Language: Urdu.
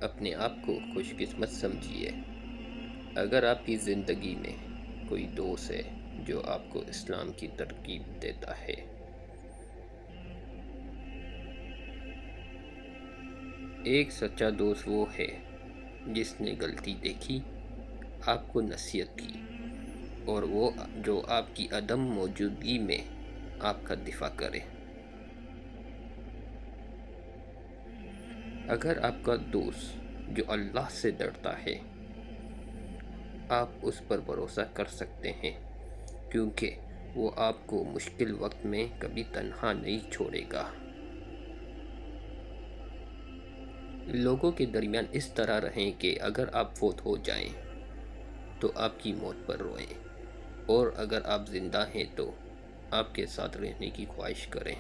اپنے آپ کو خوش قسمت سمجھیے اگر آپ کی زندگی میں کوئی دوست ہے جو آپ کو اسلام کی ترغیب دیتا ہے۔ ایک سچا دوست وہ ہے جس نے غلطی دیکھی، آپ کو نصیحت کی، اور وہ جو آپ کی عدم موجودگی میں آپ کا دفاع کرے۔ اگر آپ کا دوست جو اللہ سے ڈرتا ہے، آپ اس پر بھروسہ کر سکتے ہیں کیونکہ وہ آپ کو مشکل وقت میں کبھی تنہا نہیں چھوڑے گا۔ لوگوں کے درمیان اس طرح رہیں کہ اگر آپ فوت ہو جائیں تو آپ کی موت پر روئیں، اور اگر آپ زندہ ہیں تو آپ کے ساتھ رہنے کی خواہش کریں۔